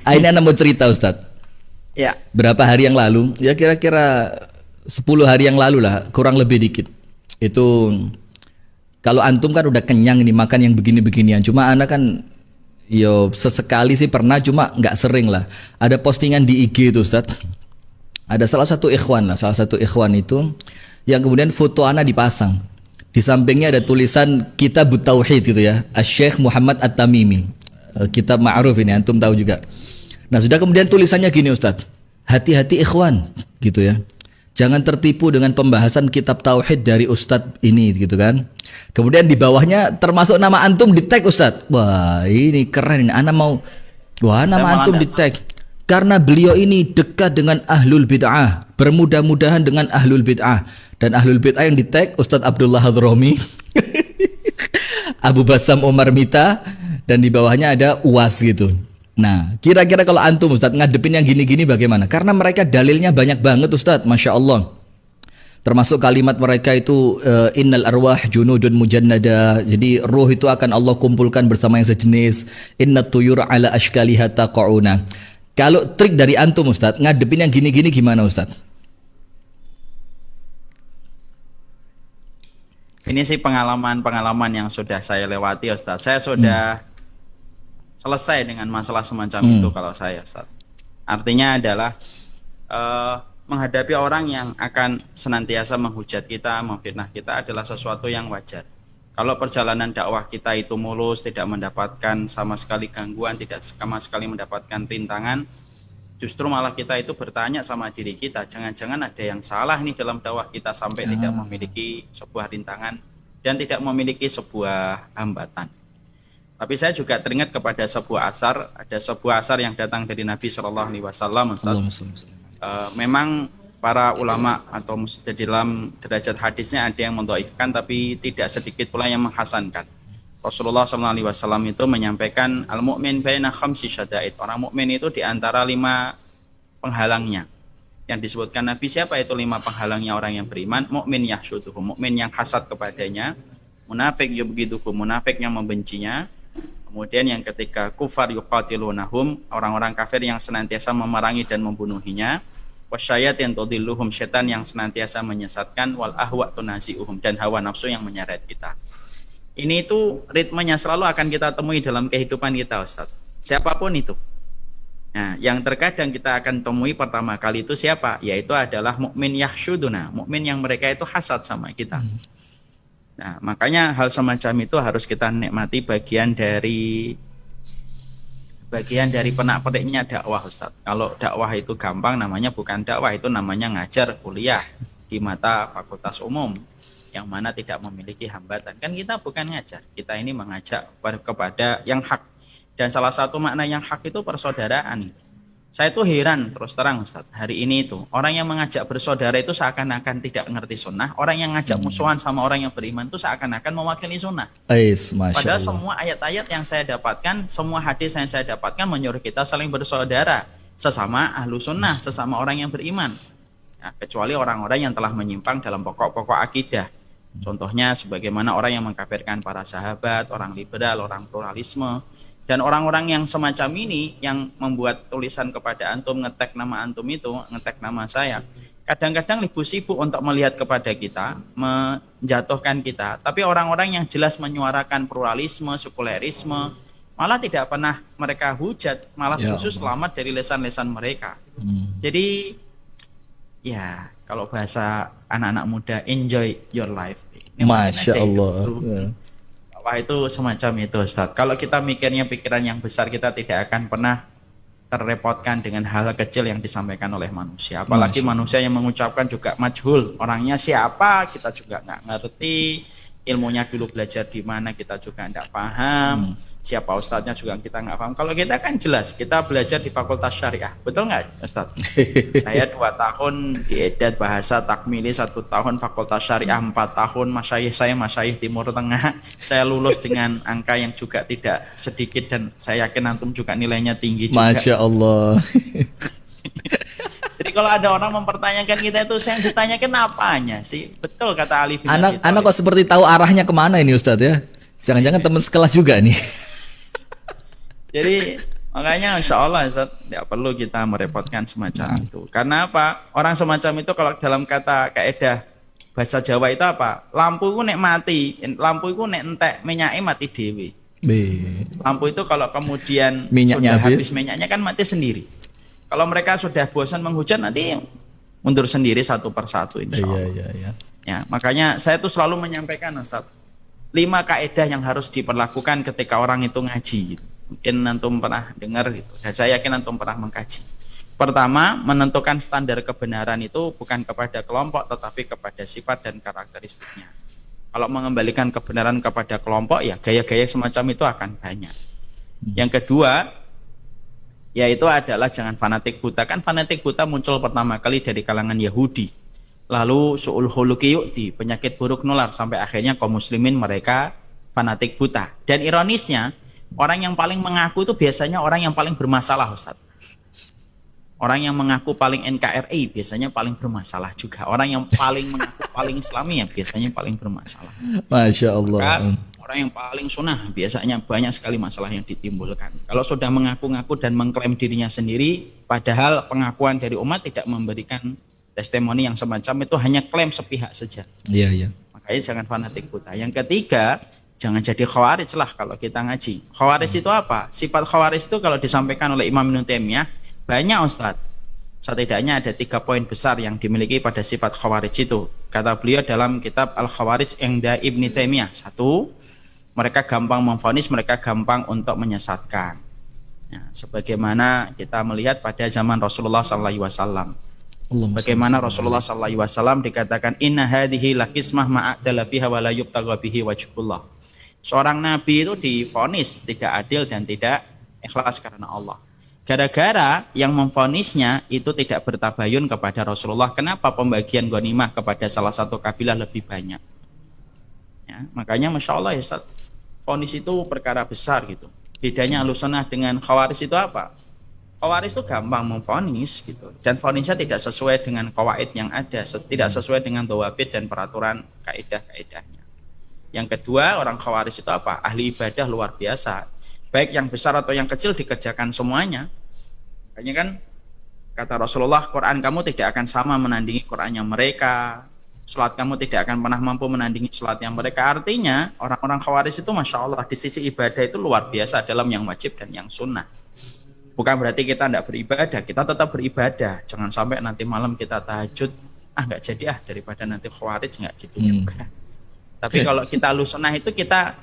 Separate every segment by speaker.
Speaker 1: Ini anak mau cerita Ustadz.
Speaker 2: Ya.
Speaker 1: Berapa hari yang lalu, ya kira-kira 10 hari yang lalu lah, kurang lebih dikit. Itu kalau antum kan udah kenyang nih makan yang begini-beginian. Cuma anak kan yo sesekali sih pernah, cuma nggak sering lah. Ada postingan di IG itu Ustadz. Ada salah satu ikhwan itu yang kemudian foto anak dipasang. Di sampingnya ada tulisan Kitab Tauhid gitu ya, Asy-Syaikh Muhammad At-Tamimi. Kitab ma'ruf ini antum tahu juga. Nah, sudah kemudian tulisannya gini Ustadz. Hati-hati ikhwan gitu ya. Jangan tertipu dengan pembahasan kitab tauhid dari Ustadz ini gitu kan. Kemudian di bawahnya termasuk nama antum di tag Ustadz. Wah, ini keren ini. Ana mau wah, nama antum di tag. Karena beliau ini dekat dengan ahlul bid'ah, bermudah-mudahan dengan ahlul bid'ah. Dan ahlul bid'ah yang di tag Ustadz Abdullah Hadromi, Abu Basam Omar Mita, dan di bawahnya ada UAS gitu. Nah, kira-kira kalau antum Ustadz ngadepin yang gini-gini bagaimana? Karena mereka dalilnya banyak banget Ustadz, Masya Allah. Termasuk kalimat mereka itu innal arwah junudun mujannada. Jadi ruh itu akan Allah kumpulkan bersama yang sejenis. Innat tuyur ala ashkaliha taqauna. Kalau trik dari antum Ustadz ngadepin yang gini-gini gimana Ustadz?
Speaker 2: Ini sih pengalaman-pengalaman yang sudah saya lewati Ustadz. Saya sudah selesai dengan masalah semacam itu kalau saya Ustaz. Artinya adalah menghadapi orang yang akan senantiasa menghujat kita, memfitnah kita adalah sesuatu yang wajar. Kalau perjalanan dakwah kita itu mulus, tidak mendapatkan sama sekali gangguan, tidak sama sekali mendapatkan rintangan, justru malah kita itu bertanya sama diri kita, jangan-jangan ada yang salah nih dalam dakwah kita sampai tidak memiliki sebuah rintangan dan tidak memiliki sebuah hambatan. Tapi saya juga teringat kepada sebuah asar, ada sebuah asar yang datang dari Nabi Shallallahu Alaihi Wasallam. Memang para ulama atau di dalam derajat hadisnya ada yang mendhaifkan, tapi tidak sedikit pula yang menghasankan. Rasulullah Shallallahu Alaihi Wasallam itu menyampaikan al-mu'min baina khamsi syada'id. Orang mukmin itu di antara 5 penghalangnya. Yang disebutkan Nabi siapa itu 5 penghalangnya orang yang beriman? Mukmin yahsyuduhu, mukmin yang hasad kepadanya. Munafik yubghiduhu, munafik yang membencinya. Kemudian yang ketiga kufar yuqatilunahum, orang-orang kafir yang senantiasa memerangi dan membunuhinya. Wasyayatin tudilluhum, setan yang senantiasa menyesatkan. Wal ahwa tunazi'uhum, dan hawa nafsu yang menyeret kita. Ini itu ritmenya selalu akan kita temui dalam kehidupan kita Ustaz. Siapapun itu. Nah, yang terkadang kita akan temui pertama kali itu siapa? Yaitu adalah mukmin yahsyuduna, mukmin yang mereka itu hasad sama kita. Nah, makanya hal semacam itu harus kita nikmati bagian dari penak-peniknya dakwah Ustaz. Kalau dakwah itu gampang namanya bukan dakwah, itu namanya ngajar kuliah di mata fakultas umum yang mana tidak memiliki hambatan. Kan kita bukan ngajar, kita ini mengajak kepada yang hak. Dan salah satu makna yang hak itu persaudaraan. Saya tuh heran terus terang Ustaz, hari ini itu orang yang mengajak bersaudara itu seakan-akan tidak mengerti sunnah, orang yang ngajak musuhan sama orang yang beriman itu seakan-akan mewakili sunnah. Padahal semua ayat-ayat yang saya dapatkan, semua hadis yang saya dapatkan menyuruh kita saling bersaudara sesama ahlu sunnah, sesama orang yang beriman. Nah, kecuali orang-orang yang telah menyimpang dalam pokok-pokok akidah. Contohnya sebagaimana orang yang mengkafirkan para sahabat, orang liberal, orang pluralisme. Dan orang-orang yang semacam ini yang membuat tulisan kepada antum, ngetek nama antum itu, ngetek nama saya, kadang-kadang lebih sibuk untuk melihat kepada kita, menjatuhkan kita. Tapi orang-orang yang jelas menyuarakan pluralisme, sekulerisme, malah tidak pernah mereka hujat, malah justru selamat dari lesan-lesan mereka. Jadi ya kalau bahasa anak-anak muda, enjoy your life. Ini
Speaker 1: Masya Allah.
Speaker 2: Wah, itu semacam itu Ustaz. Kalau kita mikirnya pikiran yang besar, kita tidak akan pernah terrepotkan dengan hal kecil yang disampaikan oleh manusia. Apalagi manusia yang mengucapkan juga majhul. Orangnya siapa kita juga nggak ngerti. Ilmunya dulu belajar di mana kita juga nggak paham. Siapa ustadznya juga kita nggak paham. Kalau kita kan jelas, kita belajar di Fakultas Syariah. Betul nggak Ustaz? Saya 2 tahun di Edat Bahasa Takmili, 1 tahun Fakultas Syariah, 4 tahun masyayikh saya masyayikh Timur Tengah. Saya lulus dengan angka yang juga tidak sedikit dan saya yakin antum juga nilainya tinggi juga.
Speaker 1: Masya Allah.
Speaker 2: Jadi kalau ada orang mempertanyakan kita itu, saya ditanyakan apanya sih? Betul kata Ali bin Abi Thalib.
Speaker 1: Anak kok seperti tahu arahnya kemana ini Ustadz ya? Jangan-jangan teman sekelas juga nih.
Speaker 2: Jadi Makanya insya Allah Ustaz, tidak perlu kita merepotkan semacam itu. Karena apa? Orang semacam itu kalau dalam kata kaidah bahasa Jawa itu apa? Lampu itu nek mati, lampu itu nek entek minyaknya mati dewi.
Speaker 1: B.
Speaker 2: Lampu itu kalau kemudian
Speaker 1: Minyaknya
Speaker 2: sudah
Speaker 1: habis.
Speaker 2: habis minyaknya kan mati sendiri. Kalau mereka sudah bosan menghujan nanti mundur sendiri satu persatu insya Allah.
Speaker 1: Iya.
Speaker 2: Ya, makanya saya tuh selalu menyampaikan Ustaz, 5 kaidah yang harus diperlakukan ketika orang itu ngaji. Mungkin antum pernah dengar gitu, dan saya yakin antum pernah mengkaji. Pertama, menentukan standar kebenaran itu bukan kepada kelompok tetapi kepada sifat dan karakteristiknya. Kalau mengembalikan kebenaran kepada kelompok, ya gaya-gaya semacam itu akan banyak. Yang kedua, yaitu adalah jangan fanatik buta. Kan fanatik buta muncul pertama kali dari kalangan Yahudi. Lalu su'ul khuluqi yu'ti, penyakit buruk nular, sampai akhirnya kaum muslimin mereka fanatik buta. Dan ironisnya, orang yang paling mengaku itu biasanya orang yang paling bermasalah, Ustaz. Orang yang mengaku paling NKRI biasanya paling bermasalah juga. Orang yang paling mengaku paling Islami ya biasanya paling bermasalah.
Speaker 1: Masya Allah.
Speaker 2: Kan, orang yang paling sunnah biasanya banyak sekali masalah yang ditimbulkan. Kalau sudah mengaku-ngaku dan mengklaim dirinya sendiri, padahal pengakuan dari umat tidak memberikan testimoni yang semacam itu, hanya klaim sepihak saja.
Speaker 1: Iya.
Speaker 2: Makanya jangan fanatik buta. Yang ketiga, jangan jadi khawarij lah kalau kita ngaji. Khawarij itu apa? Sifat khawarij itu kalau disampaikan oleh Imam Ibnu Taimiyah banyak, Ustaz. Setidaknya ada 3 poin besar yang dimiliki pada sifat khawarij itu. Kata beliau dalam kitab Al-Khawarij Inda Ibnu Taimiyah. 1, mereka gampang memvonis, mereka gampang untuk menyesatkan. Ya, sebagaimana kita melihat pada zaman Rasulullah SAW. Bagaimana Rasulullah SAW dikatakan inna hadhihi lakismah ma'adala fiha wa la yubtagha bihi wajhullah. Seorang nabi itu divonis tidak adil dan tidak ikhlas karena Allah. Gara-gara yang memvonisnya itu tidak bertabayun kepada Rasulullah. Kenapa pembagian ghanimah kepada salah satu kabilah lebih banyak? Ya, makanya Masya Allah ya Ustaz, vonis itu perkara besar gitu. Bedanya Ahlussunnah dengan Khawarij itu apa? Khawarij itu gampang memvonis gitu, dan vonisnya tidak sesuai dengan qawaid yang ada, tidak sesuai dengan dhawabit dan peraturan kaidah-kaidahnya. Yang kedua, orang Khawarij itu apa? Ahli ibadah luar biasa. Baik yang besar atau yang kecil dikerjakan semuanya. Makanya kan kata Rasulullah, Quran kamu tidak akan sama menandingi Qurannya mereka, salat kamu tidak akan pernah mampu menandingi salatnya mereka. Artinya orang-orang Khawarij itu Masya Allah di sisi ibadah itu luar biasa dalam yang wajib dan yang sunnah. Bukan berarti kita tidak beribadah, kita tetap beribadah. Jangan sampai nanti malam kita tahajud, nggak jadi daripada nanti Khawarij, nggak gitu juga. Tapi kalau kita Ahlussunnah itu kita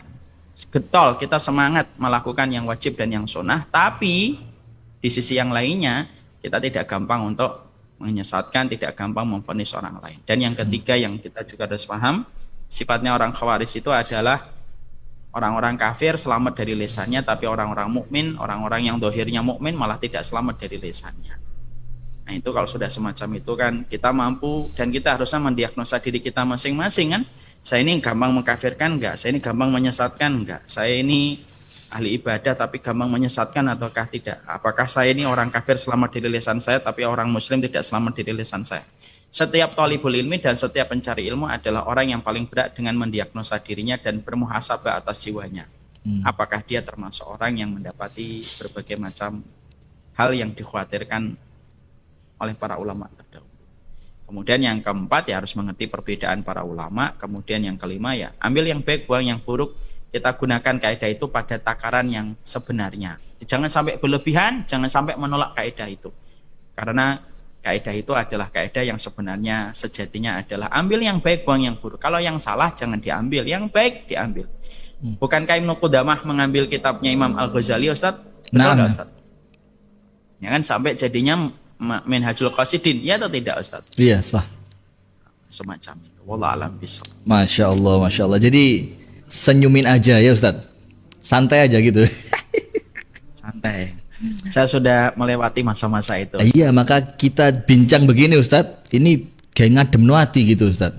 Speaker 2: getol, kita semangat melakukan yang wajib dan yang sunnah, tapi di sisi yang lainnya kita tidak gampang untuk menyesatkan, tidak gampang memvonis orang lain. Dan yang ketiga yang kita juga harus paham, sifatnya orang Khawarij itu adalah orang-orang kafir selamat dari lisannya, tapi orang-orang mukmin, orang-orang yang dohirnya mukmin malah tidak selamat dari lisannya. Nah itu kalau sudah semacam itu kan kita mampu dan kita harusnya mendiagnosa diri kita masing-masing kan. Saya ini gampang mengkafirkan enggak? Saya ini gampang menyesatkan enggak? Saya ini ahli ibadah tapi gampang menyesatkan ataukah tidak? Apakah saya ini orang kafir selamat dari lisan saya tapi orang muslim tidak selamat dari lisan saya? Setiap thalibul ilmi dan setiap pencari ilmu adalah orang yang paling berat dengan mendiagnosa dirinya dan bermuhasabah atas jiwanya. Apakah dia termasuk orang yang mendapati berbagai macam hal yang dikhawatirkan oleh para ulama terdahulu. Kemudian yang keempat ya harus mengerti perbedaan para ulama. Kemudian yang kelima ya ambil yang baik, buang yang buruk. Kita gunakan kaidah itu pada takaran yang sebenarnya. Jangan sampai berlebihan, jangan sampai menolak kaidah itu. Karena kaidah itu adalah kaidah yang sebenarnya sejatinya adalah ambil yang baik, buang yang buruk. Kalau yang salah jangan diambil, yang baik diambil. Bukankah Ibnu Qudamah mengambil kitabnya Imam Al-Ghazali, Ustaz? Betul nggak, Ustaz? Ya kan sampai jadinya Minhajul Qasidin, ya atau tidak, Ustaz?
Speaker 1: Iya, sah.
Speaker 2: Semacam itu. Wallahu a'lam bishawab.
Speaker 1: Masya Allah. Jadi senyumin aja ya Ustaz. Santai aja gitu.
Speaker 2: Santai. Saya sudah melewati masa-masa itu.
Speaker 1: Iya, maka kita bincang begini Ustaz. Ini kayak ngadem no hati gitu Ustaz.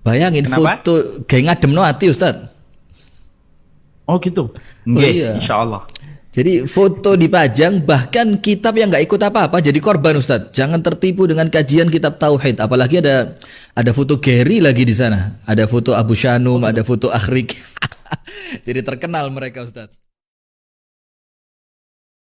Speaker 1: Bayangin
Speaker 2: Kenapa?
Speaker 1: foto kayak ngadem no hati Ustaz.
Speaker 2: Oh gitu. Nggih,
Speaker 1: iya.
Speaker 2: insya Allah.
Speaker 1: Jadi foto dipajang, bahkan kitab yang nggak ikut apa-apa jadi korban Ustadz. Jangan tertipu dengan kajian kitab tauhid. Apalagi ada foto Gary lagi di sana, ada foto Abu Shanum, ada foto Akhrik. Jadi terkenal mereka Ustadz.